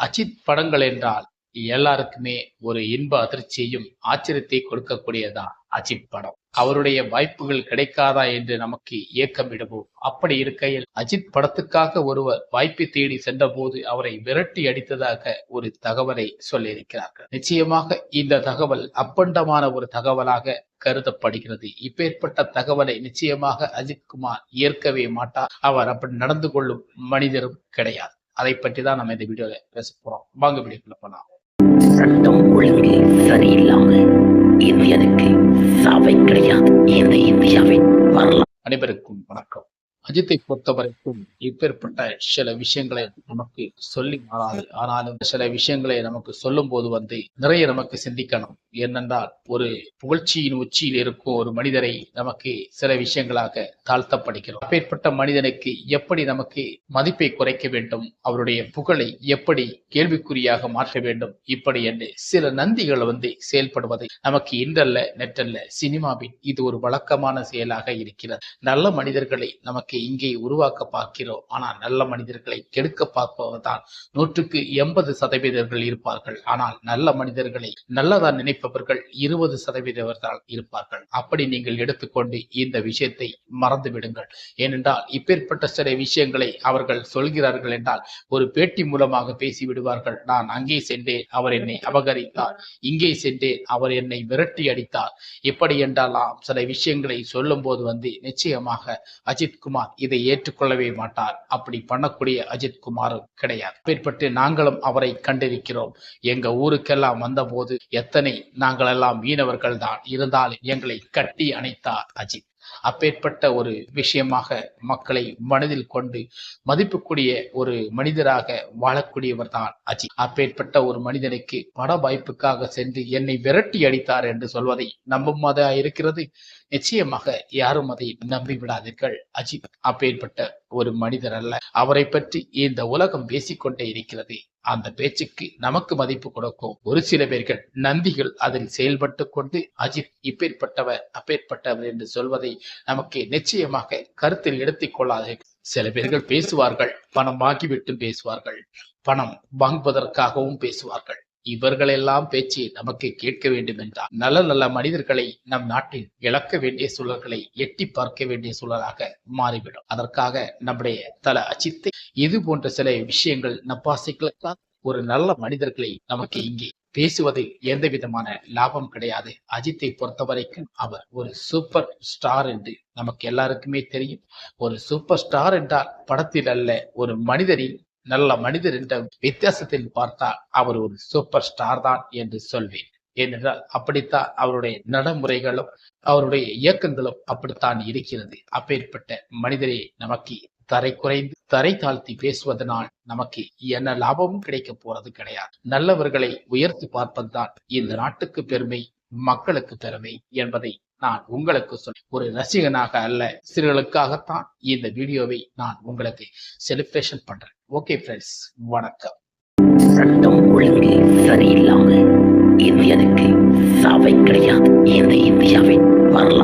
அஜித் படங்கள் என்றால் எல்லாருக்குமே ஒரு இன்ப அதிர்ச்சியையும் ஆச்சரியத்தை கொடுக்கக்கூடியதான் அஜித் படம். அவருடைய வாய்ப்புகள் கிடைக்காதா என்று நமக்கு ஏக்கம் விடுவோம். அப்படி இருக்கையில் அஜித் படத்துக்காக ஒருவர் வாய்ப்பை தேடி சென்ற போது அவரை விரட்டி அடித்ததாக ஒரு தகவலை சொல்லியிருக்கிறார்கள். நிச்சயமாக இந்த தகவல் அப்பண்டமான ஒரு தகவலாக கருதப்படுகிறது. இப்பேற்பட்ட தகவலை நிச்சயமாக அஜித்குமார் ஏற்கவே மாட்டார். அவர் அப்படி நடந்து கொள்ளும் மனிதரும் கிடையாது. அதை பற்றி தான் நம்ம இந்த வீடியோல பேச போறோம். வாங்க வீடியோக்குள்ள போலாம். சட்டம் ஒழுங்கு சரியில்லாம இந்தியனுக்கு சாவை கிடையாது. இந்த இந்தியாவின் வரலாறு. அனைவருக்கும் வணக்கம். அஜித்தை பொறுத்தவரைக்கும் இப்பேற்பட்ட சில விஷயங்களை நமக்கு சொல்லி மாறாது. ஆனாலும் சில விஷயங்களை நமக்கு சொல்லும் போது நிறைய நமக்கு சிந்திக்கணும். ஏனென்றால் ஒரு புகழ்ச்சியின் உச்சியில் இருக்கும் ஒரு மனிதரை நமக்கு சில விஷயங்களாக தாழ்த்தப்படுகிறோம். அப்பேற்பட்ட மனிதனுக்கு எப்படி நமக்கு மதிப்பை குறைக்க வேண்டும், அவருடைய புகழை எப்படி கேள்விக்குறியாக மாற்ற வேண்டும், இப்படி என்று சில நந்திகள் செயல்படுவதை நமக்கு இன்றல்ல நெற்றல்ல சினிமாவின் இது ஒரு வழக்கமான செயலாக இருக்கிறது. நல்ல மனிதர்களை நமக்கு இங்கே உருவாக்க பார்க்கிறோம். ஆனால் நல்ல மனிதர்களை கெடுக்க பார்ப்பவர்தான் 100% இருப்பார்கள். ஆனால் நல்ல மனிதர்களை நல்லதான் நினைப்பவர்கள் 20% தான் இருப்பார்கள். அப்படி நீங்கள் எடுத்துக்கொண்டு இந்த விஷயத்தை மறந்து விடுங்கள். ஏனென்றால் இப்பேற்பட்ட சில விஷயங்களை அவர்கள் சொல்கிறார்கள் என்றால் ஒரு பேட்டி மூலமாக பேசி விடுவார்கள். நான் அங்கே சென்றேன், அவர் என்னை அபகரித்தார், இங்கே சென்றேன், அவர் என்னை விரட்டி அடித்தார், இப்படி என்றெல்லாம் சில விஷயங்களை சொல்லும் போது நிச்சயமாக அஜித்குமார் இதை ஏற்றுக்கொள்ளவே மாட்டார். அப்படி பண்ணக்கூடிய அஜித்குமாரும் கிடையாது. அப்பேற்பட்டு நாங்களும் அவரை கண்டிருக்கிறோம். எங்க ஊருக்கெல்லாம் வந்தபோது எத்தனை நாங்கள் எல்லாம் மீனவர்கள் தான் இருந்தாலும் எங்களை கட்டி அணைத்தார் அஜித். அப்பேற்பட்ட ஒரு விஷயமாக மக்களை மனதில் கொண்டு மதிப்புக்கூடிய ஒரு மனிதராக வாழக்கூடியவர் தான் அஜித். அப்பேற்பட்ட ஒரு மனிதனுக்கு பட வாய்ப்புக்காக சென்று என்னை விரட்டி அடித்தார் என்று சொல்வதை நம்புவதா இருக்கிறது? நிச்சயமாக யாரும் அதை நம்பி விடாதீர்கள். அஜித் அப்பேற்பட்ட ஒரு மனிதர் அல்ல. அவரை பற்றி இந்த உலகம் பேசிக்கொண்டே இருக்கிறது. அந்த பேச்சுக்கு நமக்கு மதிப்பு கொடுக்கும் ஒரு சில பேர்கள் நந்திகள் அதில் செயல்பட்டு கொண்டு அஜித் இப்பேற்பட்டவர் அப்பேற்பட்டவர் என்று சொல்வதை நமக்கு நிச்சயமாக கருத்தில் எடுத்துக் கொள்ளாது. சில பேர்கள் பேசுவார்கள், பணம் வாங்கிவிட்டு பேசுவார்கள், பணம் வாங்குவதற்காகவும் பேசுவார்கள். இவர்களெல்லாம் பேச்சு நமக்கு கேட்க வேண்டும் என்றால் நல்ல நல்ல மனிதர்களை நம் நாட்டில் இழக்க வேண்டிய சூழல்களை எட்டி பார்க்க வேண்டிய சூழலாக மாறிவிடும். அதற்காக நம்முடைய தல அஜித்தை இது போன்ற சில விஷயங்கள் நப்பாசைகளுக்காக ஒரு நல்ல மனிதர்களை நமக்கு இங்கே பேசுவதில் எந்த விதமான லாபம் கிடையாது. அஜித்தை பொறுத்த வரைக்கும் அவர் ஒரு சூப்பர் ஸ்டார் என்று நமக்கு எல்லாருக்குமே தெரியும். ஒரு சூப்பர் ஸ்டார் என்றால் படத்தில் அல்ல, ஒரு மனிதரின் நல்ல மனிதர் என்ற வித்தியாசத்தில் பார்த்தால் அவர் ஒரு சூப்பர் ஸ்டார் தான் என்று சொல்வேன். ஏனென்றால் அப்படித்தான் அவருடைய நடைமுறைகளும் அவருடைய இயக்கங்களும் அப்படித்தான் இருக்கிறது. அப்பேற்பட்ட மனிதரை நமக்கு தரை குறைந்து தரை தாழ்த்தி பேசுவதனால் நமக்கு என்ன லாபமும் கிடைக்க போறது கிடையாது. நல்லவர்களை உயர்த்தி பார்ப்பதுதான் இந்த நாட்டுக்கு பெருமை, மக்களுக்கு பெருமை என்பதை நான் உங்களுக்கு ஒரு ரசிகனாக அல்ல, சிறுகளுக்காகத்தான் இந்த வீடியோவை நான் உங்களுக்கு செலிப்ரேஷன் பண்றேன். ஓகே ஃப்ரெண்ட்ஸ், வணக்கம். சட்டம் ஒழுங்கு சரியில்லாம இந்தியனுக்கு சாவை கிடையாது. இந்த இந்தியாவின் வரலாறு.